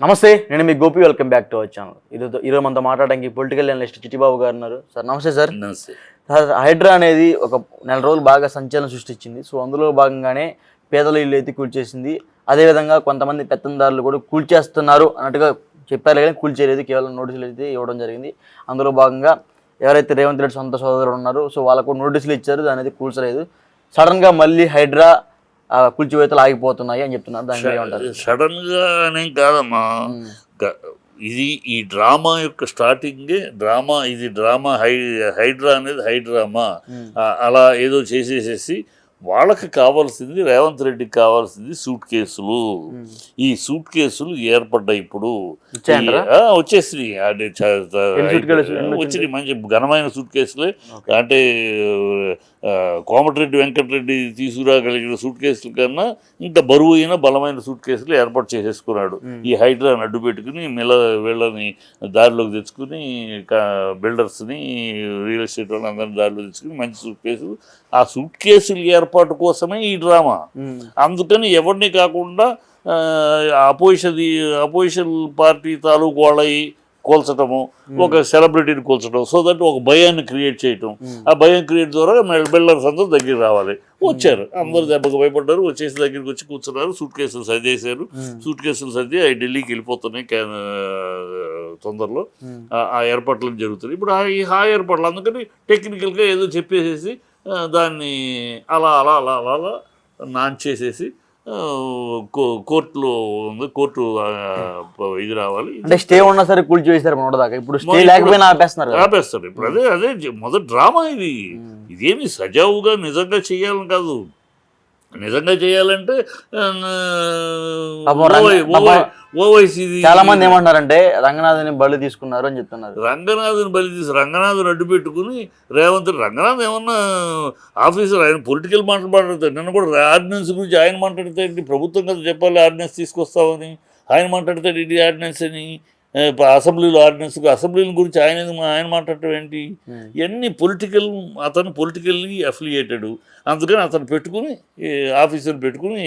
నమస్తే, నేను మీ Gopi. Welcome back to our channel. ఈరోజు మనతో మాట్లాడడానికి పొలిటికల్ అనలిస్ట్ చిట్టిబాబు గారు ఉన్నారు. సార్ నమస్తే. సార్ నమస్తే. సార్, హైడ్రా అనేది ఒక నెల రోజులు బాగా సంచలనం సృష్టించింది. సో అందులో భాగంగానే పేదల ఇల్లు అయితే కూల్చేసింది. అదేవిధంగా కొంతమంది పెత్తందారులు కూడా కూల్చేస్తున్నారు అన్నట్టుగా చెప్పారు, కానీ కూల్చేయలేదు. కేవలం నోటీసులు అయితే ఇవ్వడం జరిగింది. అందులో భాగంగా ఎవరైతే రేవంత్ రెడ్డి సొంత సోదరుడు ఉన్నారో సో వాళ్ళకు నోటీసులు ఇచ్చారు, దాని అయితే కూల్చలేదు. సడన్గా మళ్ళీ హైడ్రా కూల్చివేతలు ఆగిపోతున్నాయి అని చెప్తున్నారు. దాని ఏమంటారు? సడన్ గా అనేం కాదమ్మా, ఇది ఈ డ్రామా యొక్క స్టార్టింగే డ్రామా. ఇది డ్రామా హైడ్రా అనేది హైడ్రామా. అలా ఏదో చేసేసేసి వాళ్ళకి కావాల్సింది, రేవంత్ రెడ్డికి కావాల్సింది సూట్ కేసులు. ఈ సూట్ కేసులు ఏర్పడ్డాయి. ఇప్పుడు వచ్చేసినాయి, వచ్చినాయి మంచి ఘనమైన సూట్ కేసులే. అంటే కోమటిరెడ్డి వెంకటరెడ్డి తీసుకురాగలిగిన సూట్ కేసుల కన్నా ఇంత బరువు అయిన బలమైన సూట్ కేసులు ఏర్పాటు చేసేసుకున్నాడు. ఈ హైడ్రాని అడ్డు పెట్టుకుని వీళ్ళని దారిలోకి తెచ్చుకుని, బిల్డర్స్ని, రియల్ ఎస్టేట్ వాళ్ళని అందరినీ దారిలో తెచ్చుకుని మంచి సూట్ కేసులు. ఆ సూట్ కేసులు ఏర్పాటు కోసమే ఈ డ్రామా. అందుకని ఎవరిని కాకుండా అపోజిషన్ పార్టీ తాలూకు వాళ్ళవి కోల్చటము, ఒక సెలబ్రిటీని కోల్చడం, సో దట్ ఒక భయాన్ని క్రియేట్ చేయటం. ఆ భయం క్రియేట్ ద్వారా బిల్డర్స్ అందరూ దగ్గరికి రావాలి. వచ్చారు, అందరూ దెబ్బకు భయపడ్డారు, వచ్చేసి దగ్గరికి వచ్చి కూర్చున్నారు. సూట్ కేసులు సర్దేశారు. సూట్ కేసులు సర్ది అవి ఢిల్లీకి వెళ్ళిపోతున్నాయి తొందరలో. ఆ ఏర్పాట్లు జరుగుతున్నాయి ఇప్పుడు. ఆ ఏర్పాట్లు అందుకని టెక్నికల్గా ఏదో చెప్పేసేసి దాన్ని అలా అలా అలా అలా అలా నాన్ చేసేసి కోర్టులో ఉంది. కోర్టు ఇది రావాలి. అంటే స్టే ఉన్నా సరే కూల్చివేశారు మొన్నదాకా. ఇప్పుడు స్టే లేకపోయినా ఆపేస్తారు. ఇప్పుడు అదే మొదటి డ్రామా ఇది. ఇదేమి సజావుగా నిజంగా చెయ్యాలని కాదు. నిజంగా చేయాలంటే ఓవైసీ చాలా మంది ఏమంటారంటే రంగనాథుని బలి తీసుకున్నారు అని చెప్తున్నారు. రంగనాథుని అడ్డు పెట్టుకుని రంగనాథ్ ఏమన్నా ఆఫీసర్, ఆయన పొలిటికల్ మాట్లాడతాడు. నిన్న కూడా ఆర్డినెన్స్ గురించి ఆయన మాట్లాడతాడు. ప్రభుత్వం కదా చెప్పాలి ఆర్డినెన్స్ తీసుకొస్తామని. ఆయన మాట్లాడతాడు ఇది ఆర్డినెన్స్ అని. అసెంబ్లీలో అసెంబ్లీల గురించి ఆయన మాట్లాడటం ఏంటి? ఇవన్నీ పొలిటికల్. అతను పొలిటికల్లీ అఫిలియేటెడ్. అందుకని అతను పెట్టుకుని ఆఫీసర్ పెట్టుకుని.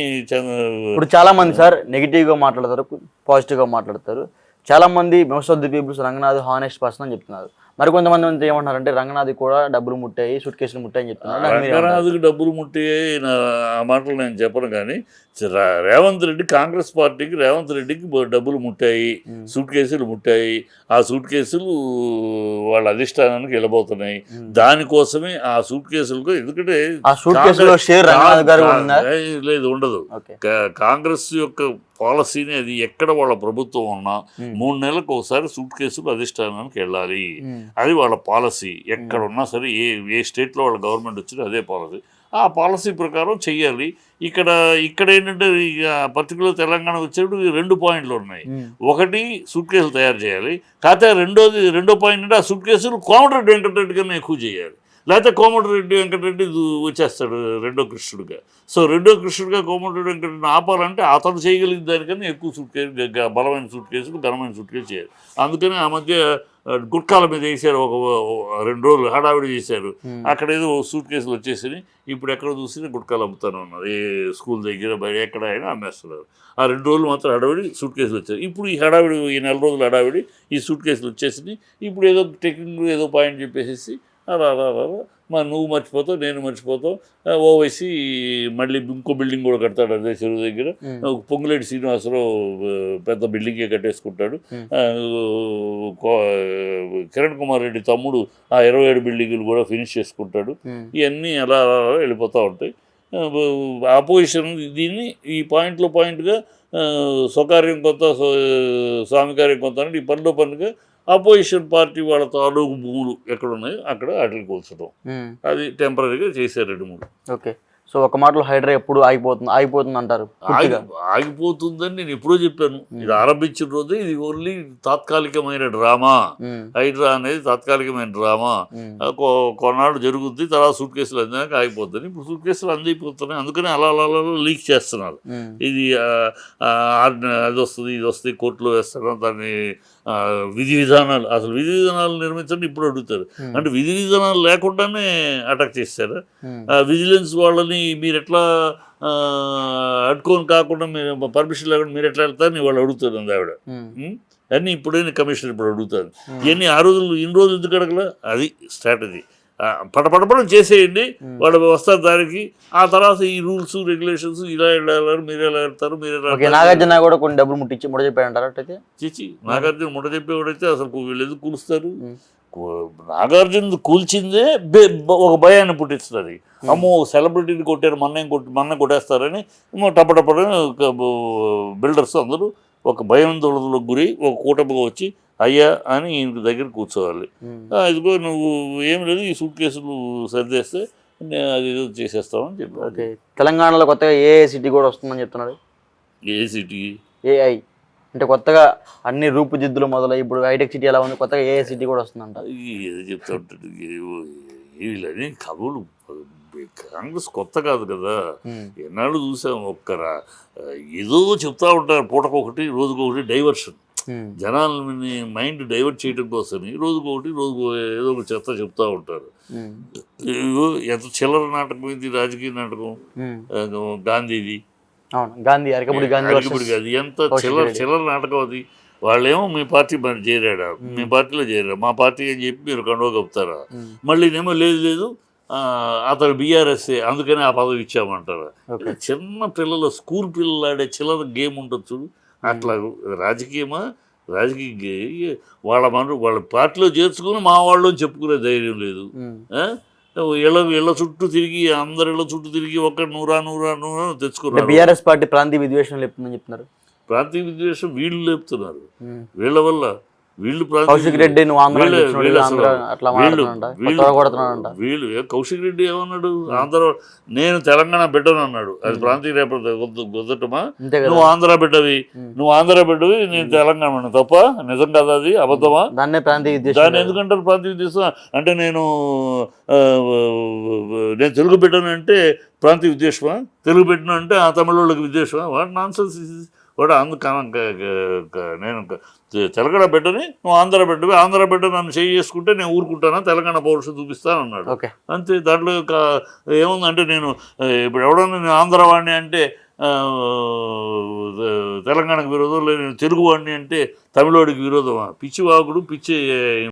ఇప్పుడు చాలా మంది సార్ నెగిటివ్గా మాట్లాడతారు, పాజిటివ్గా మాట్లాడతారు. చాలా మంది most of the peoples Ranganath honest person అని చెప్తున్నారు. మరి కొంతమంది ఏమంటారంటే రంగనాథ్ కూడా డబ్బులు ముట్టాయి, సూట్ కేసులు ముట్టాయి అని చెప్తున్నారు. రంగనాథ్కి డబ్బులు ముట్టాయి ఆ మాటలు నేను చెప్పను. కానీ రేవంత్ రెడ్డి, కాంగ్రెస్ పార్టీకి రేవంత్ రెడ్డికి డబ్బులు ముట్టాయి, సూట్ కేసులు ముట్టాయి. ఆ సూట్ కేసులు వాళ్ళ అధిష్టానానికి వెళ్ళబోతున్నాయి. దానికోసమే ఆ సూట్ కేసులకు, ఎందుకంటే లేదు ఉండదు. కాంగ్రెస్ యొక్క పాలసీని, అది ఎక్కడ వాళ్ళ ప్రభుత్వం ఉన్నా 3 నెలలకు ఒకసారి సూట్ కేసులు అధిష్టానానికి వెళ్ళాలి. అది వాళ్ళ పాలసీ. ఎక్కడ ఉన్నా సరే, ఏ స్టేట్లో వాళ్ళ గవర్నమెంట్ వచ్చినా అదే పాలసీ. ఆ పాలసీ ప్రకారం చెయ్యాలి. ఇక్కడ ఏంటంటే పర్టికులర్ తెలంగాణ వచ్చేప్పుడు 2 పాయింట్లు ఉన్నాయి. ఒకటి, సూట్ కేసులు తయారు చేయాలి. కాకపోతే రెండో పాయింట్ అంటే ఆ సూట్ కేసులు కోమటిరెడ్డి వెంకటరెడ్డి కన్నా ఎక్కువ చేయాలి. లేకపోతే కోమటిరెడ్డి వెంకటరెడ్డి వచ్చేస్తాడు రెండో కృష్ణుడిగా. సో రెండో కృష్ణుడిగా కోమటిరెడ్డి వెంకటరెడ్డిని ఆపాలంటే అతను చేయగలిగిన దానికన్నా ఎక్కువ సూట్ కేసు, బలమైన సూట్ కేసులు, ఘనమైన సూట్ కేసు చేయాలి. అందుకని ఆ మధ్య గుట్కాల మీద వేసారు. ఒక 2 రోజులు హడావిడి చేశారు. అక్కడ ఏదో సూట్ కేసులు వచ్చేసి ఇప్పుడు ఎక్కడ చూసినా గుట్కాలు అమ్ముతానే ఉన్నారు. ఏ స్కూల్ దగ్గర బయట ఎక్కడ అయినా అమ్మేస్తున్నారు. ఆ 2 రోజులు మాత్రం హడావిడి సూట్ కేసులు వచ్చాయి. ఇప్పుడు ఈ హడావిడి, ఈ 4 రోజులు హడావిడి ఈ సూట్ కేసులు వచ్చేసి ఇప్పుడు ఏదో టెక్నిక్ ఏదో పాయింట్ చెప్పేసి అలా మరి నువ్వు మర్చిపోతావు, నేను మర్చిపోతావు. ఓవైసీ మళ్ళీ ఇంకో బిల్డింగ్ కూడా కడతాడు అదే చెరువు దగ్గర. పొంగులేటి శ్రీనివాసరావు పెద్ద బిల్డింగే కట్టేసుకుంటాడు. కిరణ్ కుమార్ రెడ్డి తమ్ముడు ఆ 27 బిల్డింగులు కూడా ఫినిష్ చేసుకుంటాడు. ఇవన్నీ అలా వెళ్ళిపోతూ ఉంటాయి. అపోజిషన్ దీన్ని ఈ పాయింట్గా స్వకార్యం కొంత, స్వామికార్యం కొంత అంటే ఈ పనిగా అపోజిషన్ పార్టీ వాళ్ళ తాలూకు భూములు ఎక్కడున్నాయో అక్కడ వాటిని కూల్చడం. అది టెంపరీగా చేశారు 2-3. ఓకే. సో ఒక మాటలో హైడ్రా ఎప్పుడు ఆగిపోతుంది అంటారు? ఆగిపోతుందని నేను ఎప్పుడో చెప్పాను. ఇది ఆరంభించిన రోజే ఇది ఓన్లీ తాత్కాలికమైన డ్రామా. హైడ్రా అనేది తాత్కాలికమైన డ్రామా. కొన్నాళ్ళు జరుగుద్ది, తర్వాత సూట్ కేసులు అందాక ఆగిపోతుంది. ఇప్పుడు సూట్ కేసులు అందిపోతున్నాయి. అందుకని అలా లీక్ చేస్తున్నారు. ఇది అది వస్తుంది, ఇది వస్తుంది, కోర్టులో వేస్తారు. దాన్ని విధి విధానాలు, అసలు విధి విధానాలు నిర్మించండి ఇప్పుడు అడుగుతారు. అంటే విధి విధానాలు లేకుండానే అటాక్ చేశారు. విజిలెన్స్ వాళ్ళని మీరు ఎట్లా అడ్డుకొని కాకుండా మీరు పర్మిషన్ లేకుండా మీరు ఎట్లా వెళ్తారని వాళ్ళు అడుగుతుంది ఆవిడ. అన్నీ ఇప్పుడైనా కమిషనర్ ఇప్పుడు అడుగుతాను. ఇవన్నీ ఆ రోజులు ఇన్ని రోజులు ఎందుకు అడగల? అది స్ట్రాటజీ. పటపటపడం చేసేయండి, వాళ్ళు వస్తారు దానికి. ఆ తర్వాత ఈ రూల్స్ రెగ్యులేషన్స్ ఇలా వెళ్ళారు, మీరు ఎలా వెళ్తారు, మీరు ఎలా. నాగార్జున కూడా కొన్ని డబ్బులు ముట్ట చెప్పాడంటారు అట్టయితే. చిచి, నాగార్జున ముట్ట చెప్పేవాడైతే అసలు వీళ్ళు ఎందుకు కూలుస్తారు? నాగార్జున కూల్చిందే ఒక భయాన్ని పుట్టిస్తుంది. అమ్మో సెలబ్రిటీని కొట్టారు, మొన్న కొట్టేస్తారని టపటపడ బిల్డర్స్ అందరూ ఒక భయాందోళనలకు గురి ఒక కూటమిగా వచ్చి అయ్యా అని ఈయన దగ్గర కూర్చోవాలి. ఇదిగో నువ్వు ఏం లేదు, ఈ సూట్ కేసులు సర్దేస్తే అది ఏదో చేసేస్తామని చెప్పి. తెలంగాణలో కొత్తగా ఏఐ సిటీ కూడా వస్తుందని చెప్తున్నారు. ఏ సిటీ? ఏఐ అంటే కొత్తగా అన్ని రూపుదిద్దులు మొదలై ఇప్పుడు హైటెక్ సిటీ ఎలా ఉంది, కొత్తగా ఏఐ సిటీ కూడా వస్తుందంట. ఏదో చెప్తా ఉంటాడు వీళ్ళని కబులు. కాంగ్రెస్ కొత్త కాదు కదా, ఎన్నాళ్ళు చూసాం. ఏదో చెప్తా ఉంటారు పూటకొకటి రోజుకొకటి డైవర్షన్. జనాలని మైండ్ డైవర్ట్ చేయడం కోసమని రోజుకొకటి ఏదో ఒక చెత్త చెప్తా ఉంటారు. ఎంత చిల్లర నాటకం ఇది, రాజకీయ నాటకం. గాంధీది, అరకపుడి గాంధీ ఎంత చిల్లర నాటకం అది. వాళ్ళేమో మీ పార్టీ మరి చేరాడా, మీ పార్టీలో చేరాడు, మా పార్టీ అని చెప్పి మీరు కండువ కప్పుతారా? మళ్ళీనేమో లేదు అతను బీఆర్ఎస్ఏ అందుకనే ఆ పదవి ఇచ్చామంటారు. చిన్న పిల్లలు స్కూల్ పిల్లలు ఆడే చిల్లర గేమ్ ఉంటుంది చూడు, అట్లా రాజకీయమా? రాజకీయ వాళ్ళ పార్టీలో చేర్చుకుని మా వాళ్ళు చెప్పుకునే ధైర్యం లేదు. ఇళ్ళ చుట్టూ తిరిగి అందరి ఇళ్ళ చుట్టూ తిరిగి ఒక నూరా తెచ్చుకున్నారు. బీఆర్ఎస్ పార్టీ ప్రాంతీయ విద్వేషం లేపుతుందని చెప్తున్నారు. ప్రాంతీయ విద్వేషం వీళ్ళు లేపుతున్నారు. వీళ్ళ వల్ల వీళ్ళు కౌశిక్ రెడ్డి కౌశిక్ రెడ్డి ఏమన్నాడు? ఆంధ్ర నేను తెలంగాణ బిడ్డను అన్నాడు. అది ప్రాంతీయ రేపటి కుదటమా? నువ్వు ఆంధ్ర బిడ్డవి, నేను తెలంగాణ తప్ప? నిజం కదా అది? అబద్ధమా? దాన్ని ఎందుకంటారు ప్రాంతీయ విద్వేషం? అంటే నేను తెలుగు బిడ్డను అంటే ప్రాంతీయ విద్వేషమా? తెలుగు బిడ్డను అంటే ఆ తమిళోళ్ళకి విద్వేషమా? వాట్ నాన్సెన్స్ కూడా. నేను తెలంగాణ బిడ్డని, నువ్వు ఆంధ్ర బిడ్డవి, ఆంధ్ర బిడ్డ నన్ను చేసుకుంటే నేను ఊరుకుంటానా? తెలంగాణ పౌరుషం చూపిస్తాను అన్నాడు. అంతే. దాంట్లో ఏముందంటే నేను ఇప్పుడు ఎవడన్నా నేను ఆంధ్ర వాడిని అంటే తెలంగాణకు విరోధం, లేదు నేను తెలుగు వాడిని అంటే తమిళోడికి విరోధమా? పిచ్చివాగుడు, పిచ్చి